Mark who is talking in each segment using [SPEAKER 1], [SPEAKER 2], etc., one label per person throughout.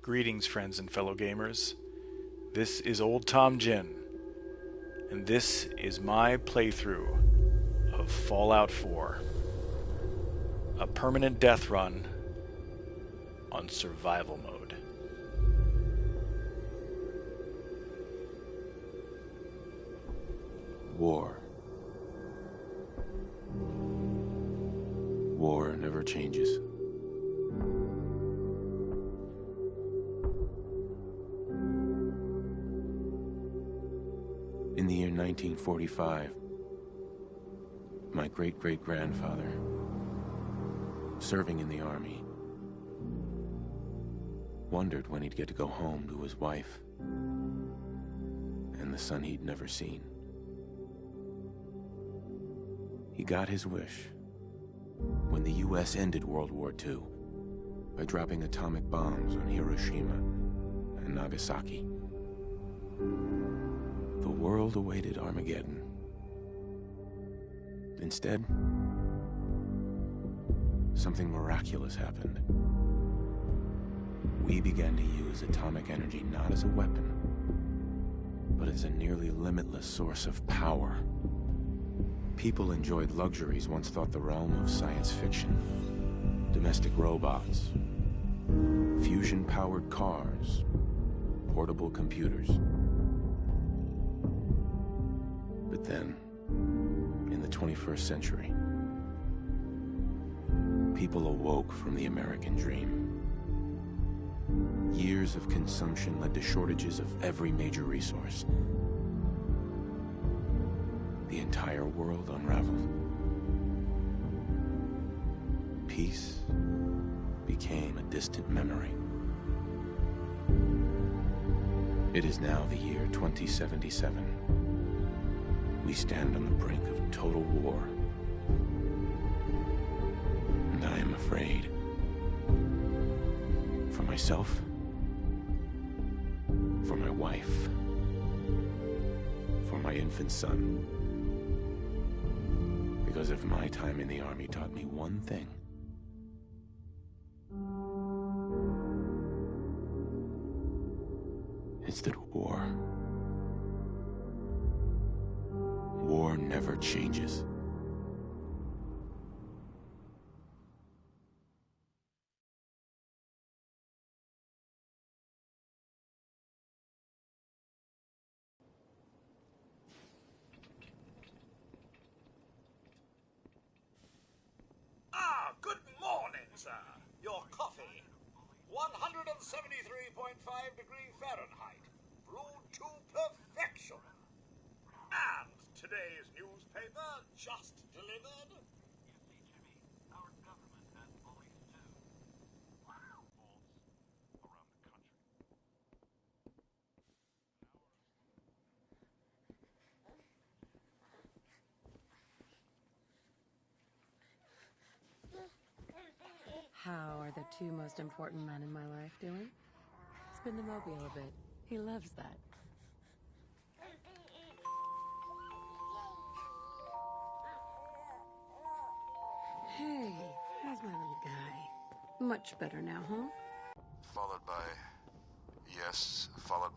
[SPEAKER 1] Greetings, friends and fellow gamers. This is Old Tom Jin, and this is my playthrough of Fallout 4, a permanent death run on survival mode.
[SPEAKER 2] War. War never changes. In the year 1945, my great-great-grandfather, serving in the army, wondered when he'd get to go home to his wife and the son he'd never seen. He got his wish when the U.S. ended World War II by dropping atomic bombs on Hiroshima and Nagasaki. The world awaited Armageddon. Instead, something miraculous happened. We began to use atomic energy not as a weapon, but as a nearly limitless source of power. People enjoyed luxuries once thought the realm of science fiction. Domestic robots, fusion-powered cars, portable computers. But then, in the 21st century, people awoke from the American dream. Years of consumption led to shortages of every major resource. The entire world unraveled. Peace became a distant memory. It is now the year 2077. We stand on the brink of total war. And I am afraid. For myself, for my wife, for my infant son. Because if my time in the army taught me one thing, it's that war never changes.
[SPEAKER 3] Good morning, sir. Your coffee. 173.5 degree Fahrenheit. Brewed to perfection. And today's newspaper just delivered. Our government has bullies too. Around the country.
[SPEAKER 4] How are the two most important men in my life doing? Spin the mobile a bit. He loves that. Hey, how's my little guy? Much better now, huh?
[SPEAKER 5] Followed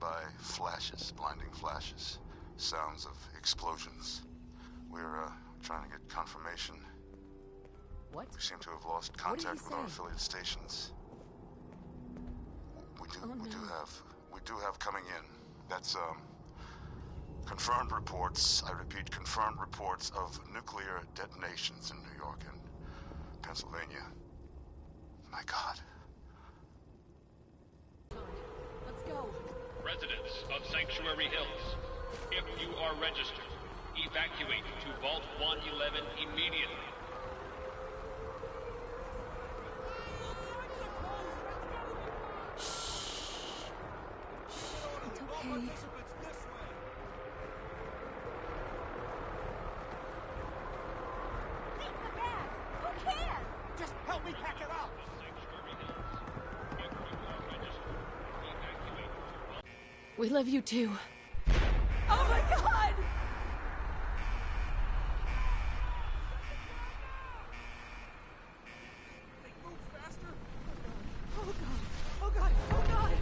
[SPEAKER 5] by flashes, blinding flashes, sounds of explosions. We're trying to get confirmation.
[SPEAKER 4] What?
[SPEAKER 5] We seem to have lost contact with our affiliate stations. We do have coming in. That's confirmed reports. I repeat, confirmed reports of nuclear detonations in New York and Pennsylvania. My God.
[SPEAKER 4] Let's go.
[SPEAKER 6] Residents of Sanctuary Hills, if you are registered, evacuate to Vault 111 immediately.
[SPEAKER 4] It's okay.
[SPEAKER 3] Just help me pack it up.
[SPEAKER 4] We love you too.
[SPEAKER 7] Oh my God!
[SPEAKER 3] They move faster. Oh God! Oh God! Oh God!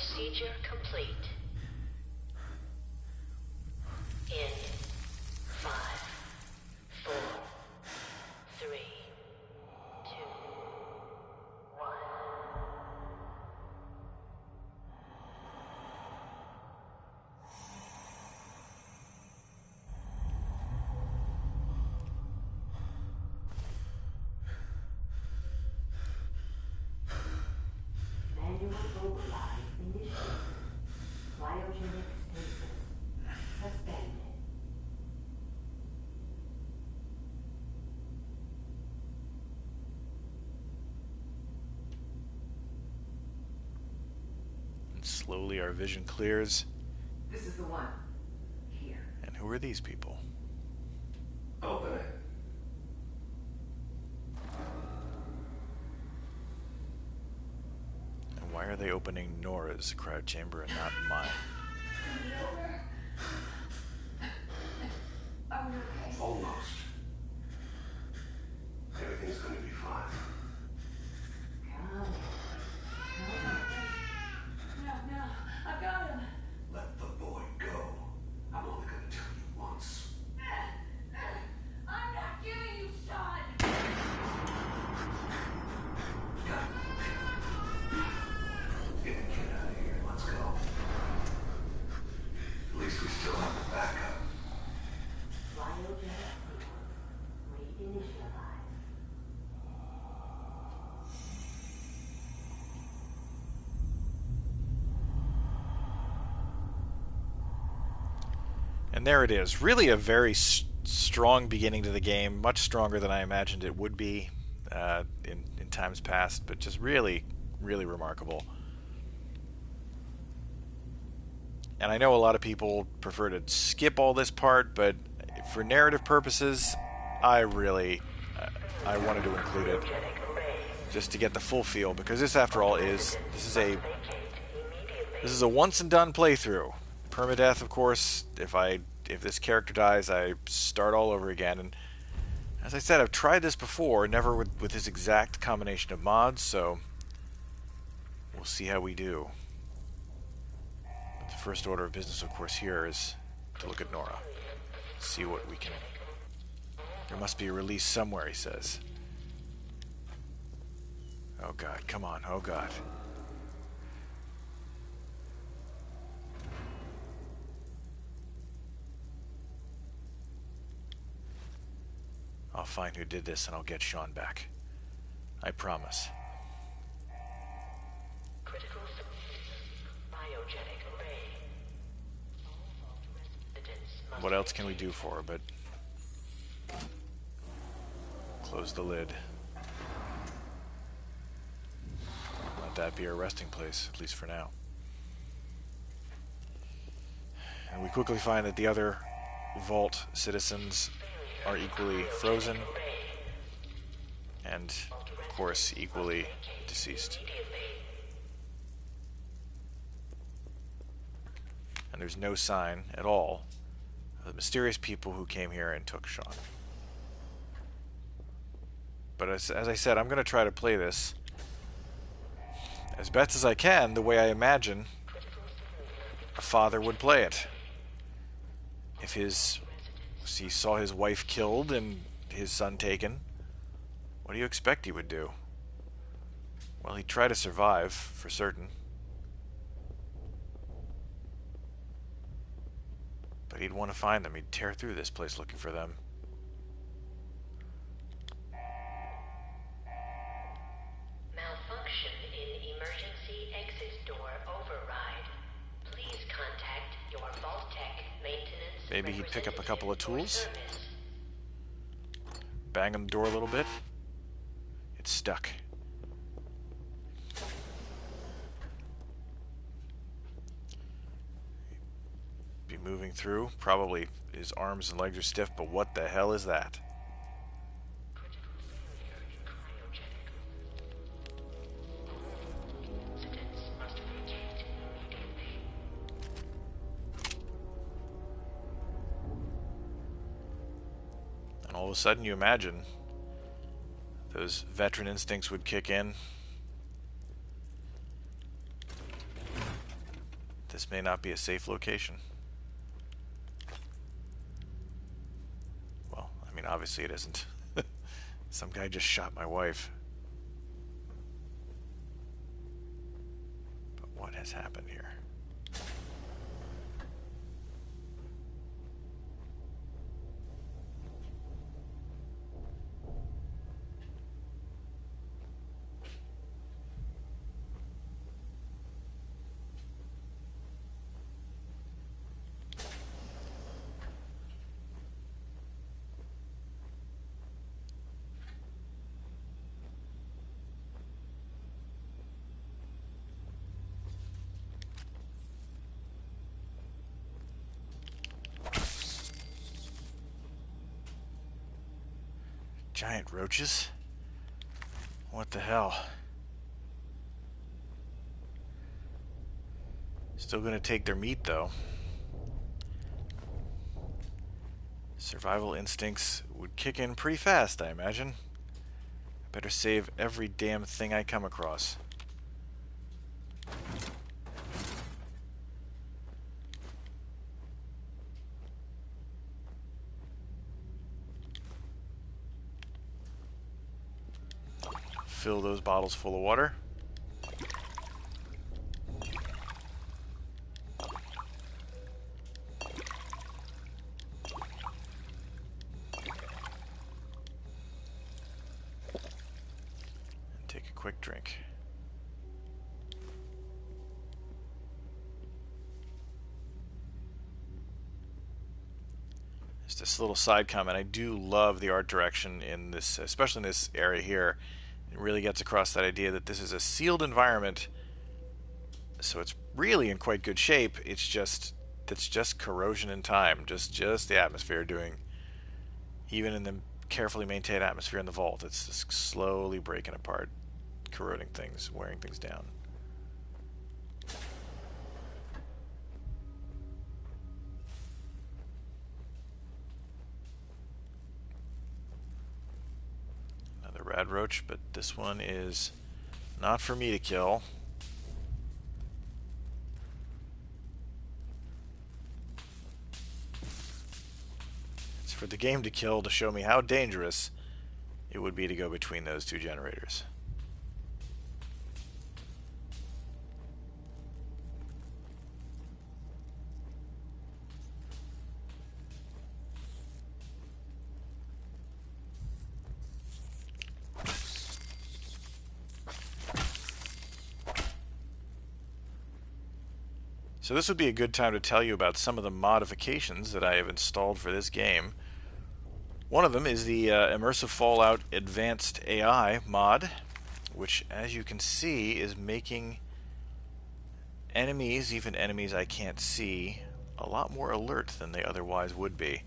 [SPEAKER 8] Procedure complete. In 5, 4, 3, 2, 1.
[SPEAKER 9] Manual override initiated. Cryogenic stasis suspended.
[SPEAKER 1] And slowly our vision clears.
[SPEAKER 9] This is the one. Here.
[SPEAKER 1] And who are these people?
[SPEAKER 10] Open it.
[SPEAKER 1] And why are they opening Nora's cryo chamber and not mine?
[SPEAKER 10] Almost. Everything's going to be fine.
[SPEAKER 7] No, I got him.
[SPEAKER 10] Let the boy go. I'm only going to tell you once.
[SPEAKER 7] I'm not giving you Sean.
[SPEAKER 10] Get the kid out of here. Let's go. At least we still have the backup.
[SPEAKER 9] Cryogenic reinitialize.
[SPEAKER 1] And there it is. Really a very strong beginning to the game, much stronger than I imagined it would be in times past, but just really, really remarkable. And I know a lot of people prefer to skip all this part, but for narrative purposes, I wanted to include it just to get the full feel, because this, after all, this is a once and done playthrough. Permadeath, of course. If this character dies, I start all over again. And as I said, I've tried this before, never with this exact combination of mods, so we'll see how we do. But the first order of business, of course, here is to look at Nora. See what we can... There must be a release somewhere, he says. Oh god, come on, oh god. I'll find who did this and I'll get Sean back. I promise.
[SPEAKER 8] Critical biogenic array.
[SPEAKER 1] What else can we do for her but close the lid? Let that be our resting place, at least for now. And we quickly find that the other vault citizens are equally frozen and, of course, equally deceased. And there's no sign at all of the mysterious people who came here and took Sean. But as I said, I'm going to try to play this as best as I can the way I imagine a father would play it. If he saw his wife killed and his son taken, what do you expect he would do? Well, he'd try to survive, for certain. But he'd want to find them. He'd tear through this place looking for them.
[SPEAKER 8] Malfunction in emergency exit door override. Please contact your Vault-Tec maintenance.
[SPEAKER 1] Maybe he'd pick up a couple of tools. Bang on the door a little bit. It's stuck. Be moving through. Probably his arms and legs are stiff, but what the hell is that? And all of a sudden you imagine those veteran instincts would kick in. this may not be a safe location. Well, I mean, obviously it isn't. Some guy just shot my wife. But what has happened here? Giant roaches? What the hell? Still gonna take their meat, though. Survival instincts would kick in pretty fast, I imagine. I better save every damn thing I come across. Fill those bottles full of water. And take a quick drink. Just this little side comment. I do love the art direction in this, especially in this area here. It really gets across that idea that this is a sealed environment, so it's really in quite good shape. It's just corrosion in time, just the atmosphere doing, even in the carefully maintained atmosphere in the vault, it's just slowly breaking apart, corroding things, wearing things down. Rad roach, but this one is not for me to kill. It's for the game to kill, to show me how dangerous it would be to go between those two generators. So this would be a good time to tell you about some of the modifications that I have installed for this game. One of them is the Immersive Fallout Advanced AI mod, which, as you can see, is making enemies, even enemies I can't see, a lot more alert than they otherwise would be.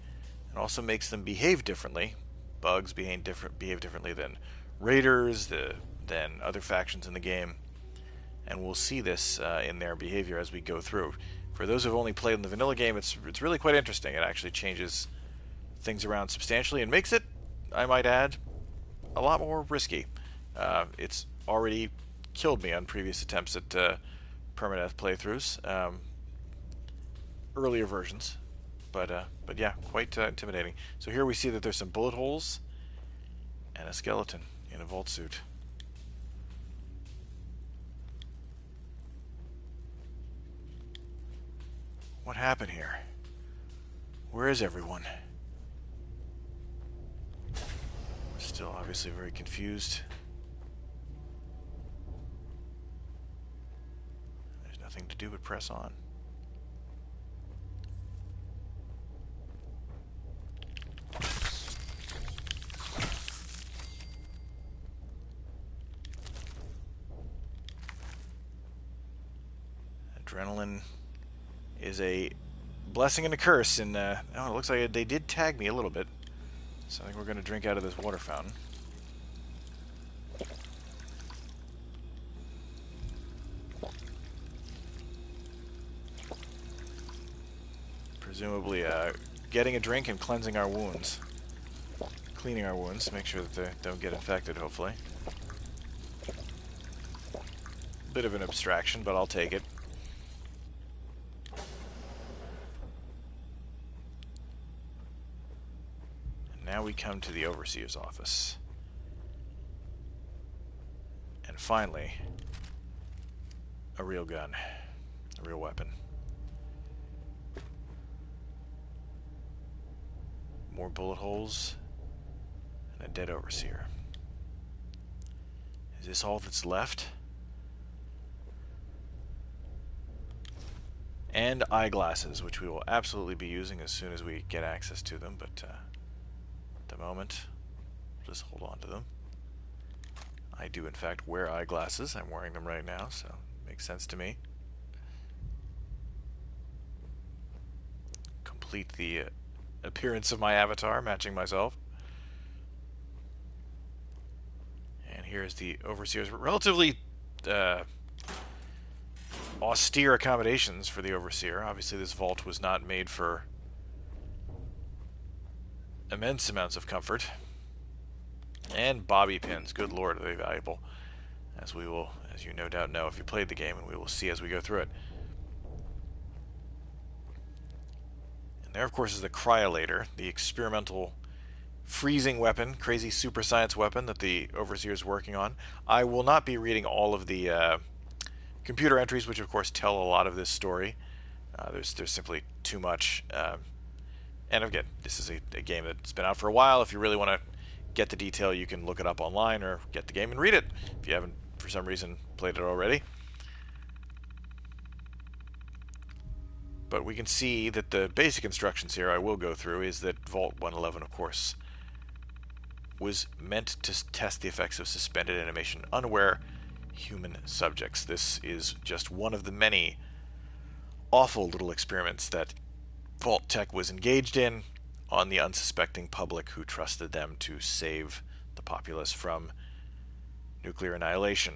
[SPEAKER 1] It also makes them behave differently. Bugs behave differently than raiders, than other factions in the game. And we'll see this in their behavior as we go through. For those who've only played in the vanilla game, it's really quite interesting. It actually changes things around substantially and makes it, I might add, a lot more risky. It's already killed me on previous attempts at Permadeath playthroughs, earlier versions, but yeah, quite intimidating. So here we see that there's some bullet holes and a skeleton in a vault suit. What happened here? Where is everyone? Still obviously very confused. There's nothing to do but press on. Adrenaline is a blessing and a curse, and oh, it looks like they did tag me a little bit. So I think we're going to drink out of this water fountain. Presumably getting a drink and cleansing our wounds. Cleaning our wounds, make sure that they don't get infected, hopefully. Bit of an abstraction, but I'll take it. now we come to the Overseer's office. And finally, a real gun. A real weapon. More bullet holes. And a dead Overseer. Is this all that's left? And eyeglasses, which we will absolutely be using as soon as we get access to them, but at the moment, we'll just hold on to them. I do, in fact, wear eyeglasses. I'm wearing them right now, so it makes sense to me. Complete the appearance of my avatar, matching myself. And here's the Overseer's relatively austere accommodations for the Overseer. Obviously, this vault was not made for immense amounts of comfort. And bobby pins. Good lord, are they valuable. As we will, as you no doubt know if you played the game, and we will see as we go through it. And there, of course, is the Cryolator, the experimental freezing weapon, crazy super science weapon that the Overseer is working on. I will not be reading all of the computer entries, which of course tell a lot of this story. There's simply too much. And again, this is a game that's been out for a while. If you really want to get the detail, you can look it up online or get the game and read it if you haven't, for some reason, played it already. But we can see that the basic instructions here I will go through is that Vault 111, of course, was meant to test the effects of suspended animation unaware human subjects. This is just one of the many awful little experiments that Vault Tech was engaged in on the unsuspecting public who trusted them to save the populace from nuclear annihilation.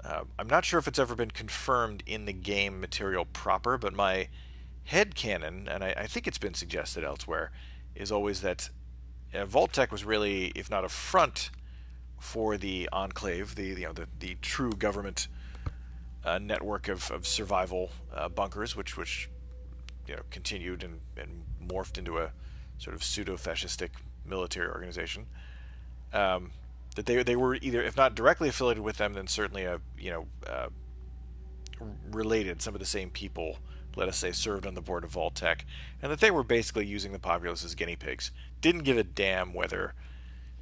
[SPEAKER 1] I'm not sure if it's ever been confirmed in the game material proper, but my headcanon, and I think it's been suggested elsewhere, is always that Vault Tech was really, if not a front for the Enclave, the true government network of survival bunkers, which continued and morphed into a sort of pseudo-fascistic military organization. That they were either, if not directly affiliated with them, then certainly related. Some of the same people, let us say, served on the board of Vault Tech, and that they were basically using the populace as guinea pigs. Didn't give a damn whether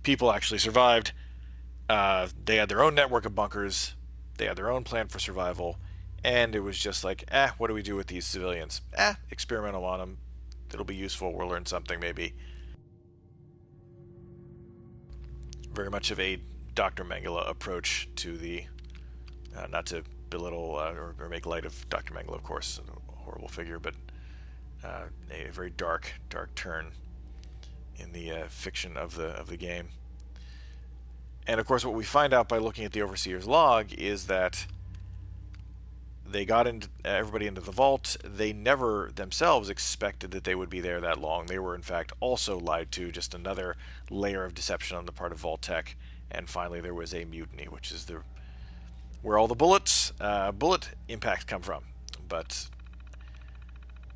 [SPEAKER 1] people actually survived. They had their own network of bunkers. They had their own plan for survival. And it was just like, what do we do with these civilians? Experimental on them. It'll be useful. We'll learn something, maybe. Very much of a Dr. Mengele approach to the... not to belittle or make light of Dr. Mengele, of course, a horrible figure, but a very dark turn in the fiction of the game. And of course, what we find out by looking at the Overseer's log is that they got everybody into the vault. They never themselves expected that they would be there that long. They were, in fact, also lied to, just another layer of deception on the part of Vault Tech. And finally, there was a mutiny, which is where all the bullet impacts come from. But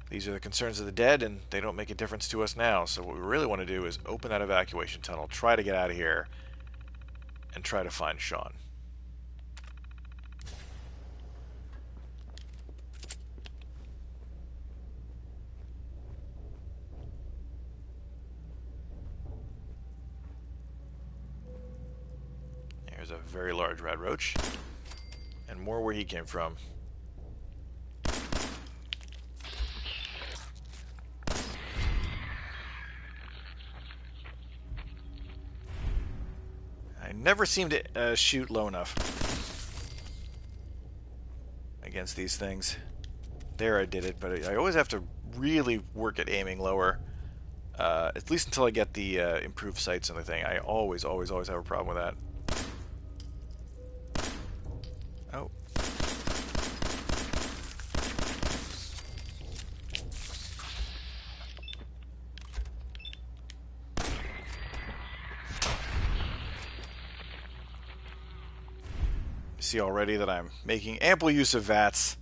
[SPEAKER 1] these are the concerns of the dead, and they don't make a difference to us now. So what we really want to do is open that evacuation tunnel, try to get out of here, and try to find Sean. There's a very large red roach, and more where he came from. I never seem to shoot low enough against these things. There I did it, but I always have to really work at aiming lower, at least until I get the improved sights on the thing. I always have a problem with that. Oh. See already that I'm making ample use of VATS.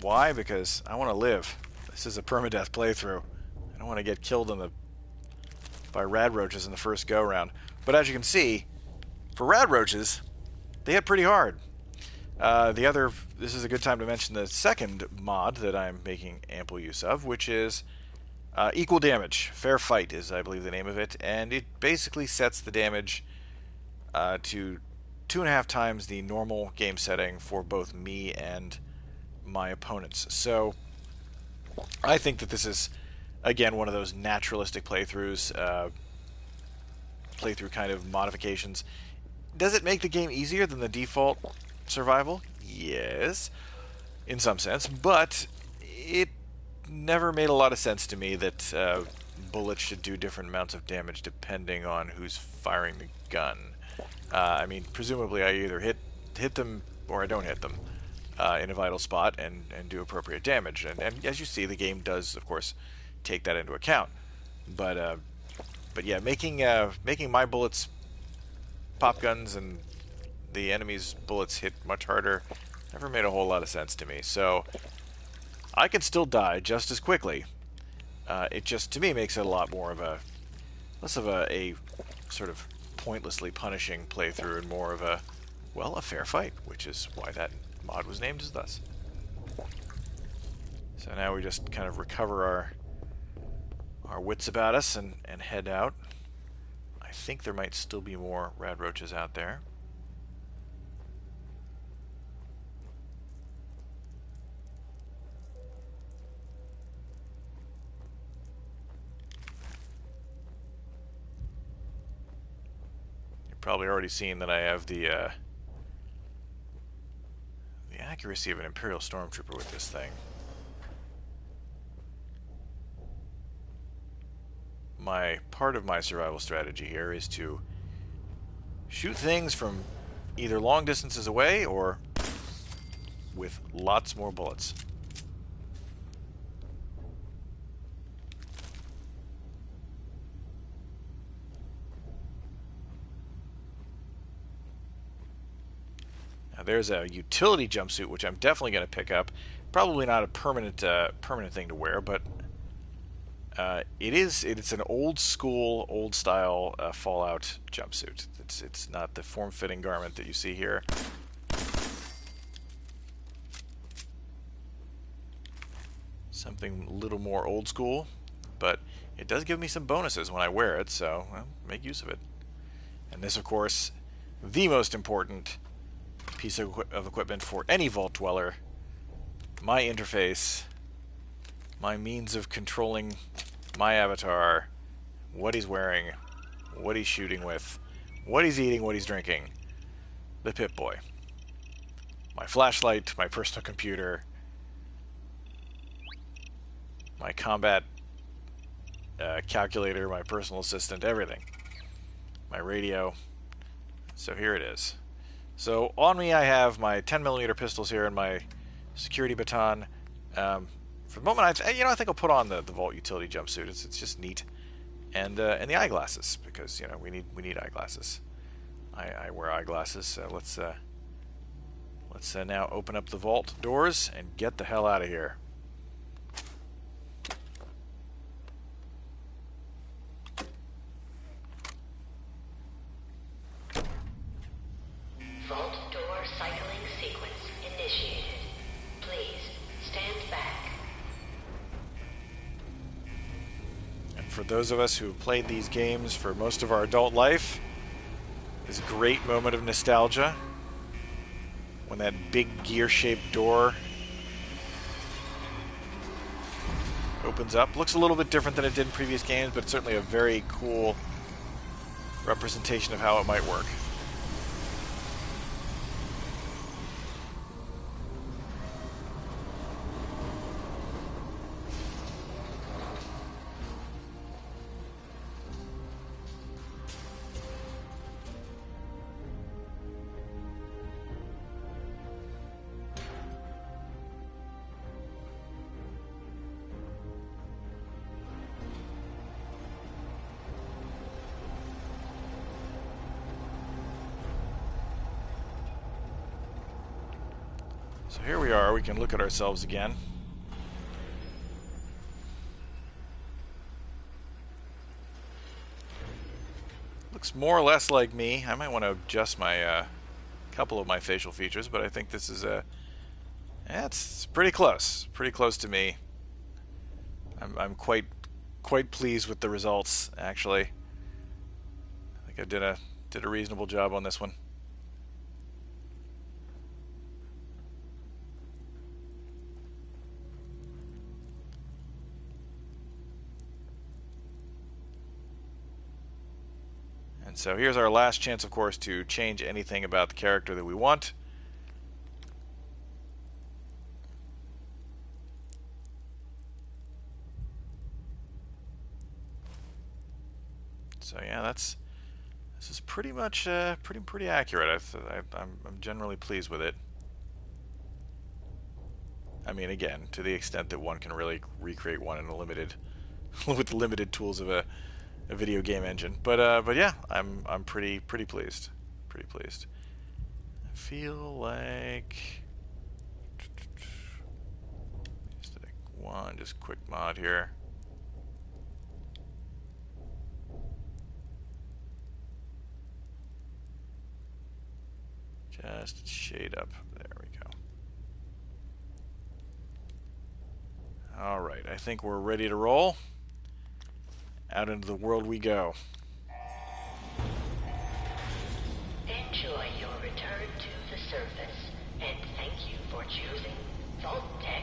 [SPEAKER 1] Why? Because I want to live. This is a permadeath playthrough. I don't want to get killed in the by rad roaches in the first go-round. But as you can see, for rad roaches, they hit pretty hard. This is a good time to mention the second mod that I'm making ample use of, which is equal damage. Fair Fight is, I believe, the name of it, and it basically sets the damage to 2.5 times the normal game setting for both me and my opponents. So I think that this is, again, one of those naturalistic playthrough kind of modifications. Does it make the game easier than the default survival? Yes, in some sense, but it never made a lot of sense to me that bullets should do different amounts of damage depending on who's firing the gun. I mean, presumably I either hit them or I don't hit them in a vital spot and do appropriate damage. And as you see, the game does, of course, take that into account. But yeah, making my bullets pop guns and the enemy's bullets hit much harder never made a whole lot of sense to me. So I can still die just as quickly. It just, to me, makes it a lot more of less of a sort of pointlessly punishing playthrough and more of a fair fight, which is why that mod was named as thus. So now we just kind of recover our wits about us and head out. I think there might still be more rad roaches out there. You've probably already seen that I have the accuracy of an Imperial Stormtrooper with this thing. Part of my survival strategy here is to shoot things from either long distances away or with lots more bullets. Now there's a utility jumpsuit, which I'm definitely going to pick up. Probably not a permanent thing to wear, but it's an old school, old style Fallout jumpsuit. It's not the form-fitting garment that you see here. Something a little more old school, but it does give me some bonuses when I wear it, so well, make use of it. And this, of course, the most important piece of equipment for any Vault Dweller. My interface, my means of controlling my avatar, what he's wearing, what he's shooting with, what he's eating, what he's drinking. The Pip-Boy. My flashlight, my personal computer, my combat calculator, my personal assistant, everything. My radio. So here it is. So on me I have my 10mm pistols here and my security baton. For the moment, I think I'll put on the Vault utility jumpsuit. It's just neat, and the eyeglasses, because we need eyeglasses. I wear eyeglasses. So let's now open up the Vault doors and get the hell out of here.
[SPEAKER 8] Vault door cycling sequence initiated. Please stand back.
[SPEAKER 1] And for those of us who have played these games for most of our adult life, this great moment of nostalgia when that big gear-shaped door opens up. Looks a little bit different than it did in previous games, but it's certainly a very cool representation of how it might work. So here we are, we can look at ourselves again. looks more or less like me. I might want to adjust my couple of my facial features, but I think this is it's pretty close. Pretty close to me. I'm quite pleased with the results, actually. I think I did a reasonable job on this one. And so here's our last chance, of course, to change anything about the character that we want. So yeah, this is pretty much pretty accurate. I'm generally pleased with it. I mean, again, to the extent that one can really recreate one in a limited with the limited tools of a video game engine. But yeah, I'm pretty pleased. Pretty pleased. I feel like just quick mod here. Just shade up. There we go. Alright, I think we're ready to roll. Out into the world we go.
[SPEAKER 8] Enjoy your return to the surface, and thank you for choosing Vault Tech.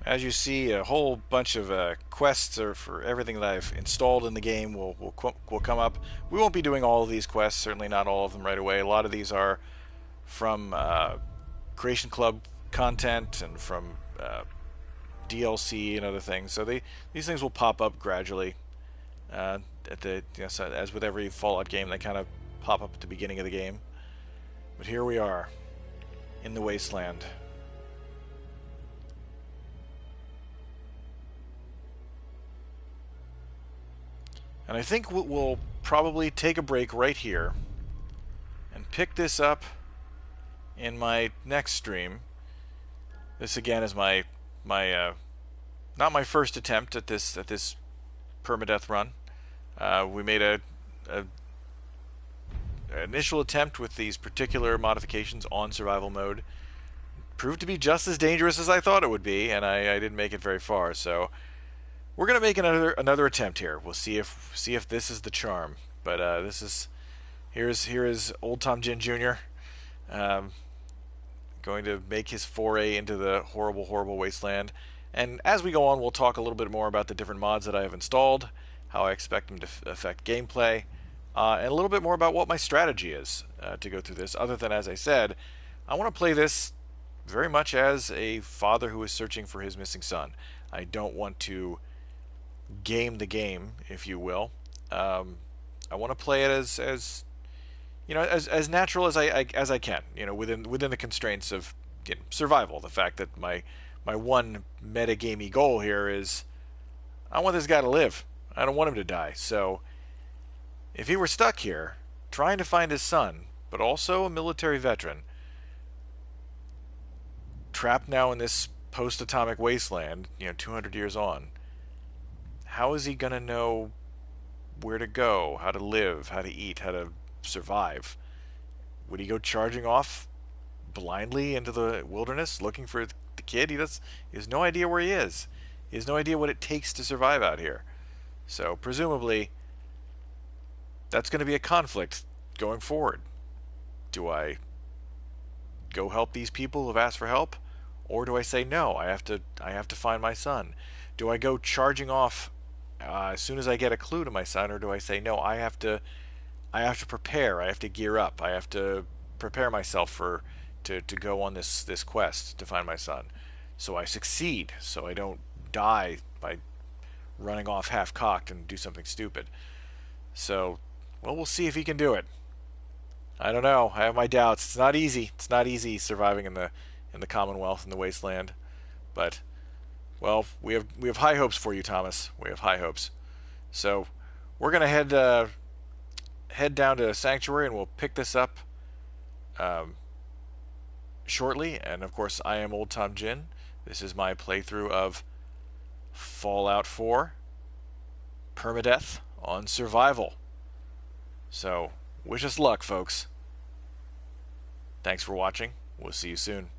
[SPEAKER 1] As you see, a whole bunch of quests are for everything that I've installed in the game will come up. We won't be doing all of these quests, certainly not all of them right away. A lot of these are from Creation Club content and from DLC and other things. So these things will pop up gradually. So as with every Fallout game, they kind of pop up at the beginning of the game. But here we are, in the wasteland. And I think we'll probably take a break right here and pick this up in my next stream. This again is my not my first attempt at this permadeath run. We made an initial attempt with these particular modifications on survival mode. Proved to be just as dangerous as I thought it would be, and I didn't make it very far. So we're gonna make another attempt here. We'll see if this is the charm. But here is old Tom Jin Jr. Going to make his foray into the horrible wasteland. And as we go on, we'll talk a little bit more about the different mods that I have installed, how I expect them to affect gameplay, and a little bit more about what my strategy is to go through this. Other than, as I said, I want to play this very much as a father who is searching for his missing son. I don't want to game the game, if you will. I want to play it as you know, as natural as I can. You know, within the constraints of survival. The fact that my one metagamey goal here is I want this guy to live. I don't want him to die. So if he were stuck here trying to find his son, but also a military veteran, trapped now in this post-atomic wasteland, 200 years on, how is he going to know where to go, how to live, how to eat, how to survive? Would he go charging off blindly into the wilderness looking for the kid? He has no idea where he is. He has no idea what it takes to survive out here. So presumably that's going to be a conflict going forward. Do I go help these people who've asked for help, or do I say no, I have to find my son? Do I go charging off as soon as I get a clue to my son, or do I say no, I have to prepare, I have to gear up, I have to prepare myself to go on this quest to find my son, so I succeed, so I don't die by running off half-cocked and do something stupid. So, well, we'll see if he can do it. I don't know. I have my doubts. It's not easy. It's not easy surviving in the Commonwealth in the wasteland. But, well, we have high hopes for you, Thomas. We have high hopes. So, we're gonna head down to Sanctuary, and we'll pick this up shortly. And of course, I am Old Tom Jin. This is my playthrough of Fallout 4 Permadeath on Survival. So, wish us luck, folks. Thanks for watching. We'll see you soon.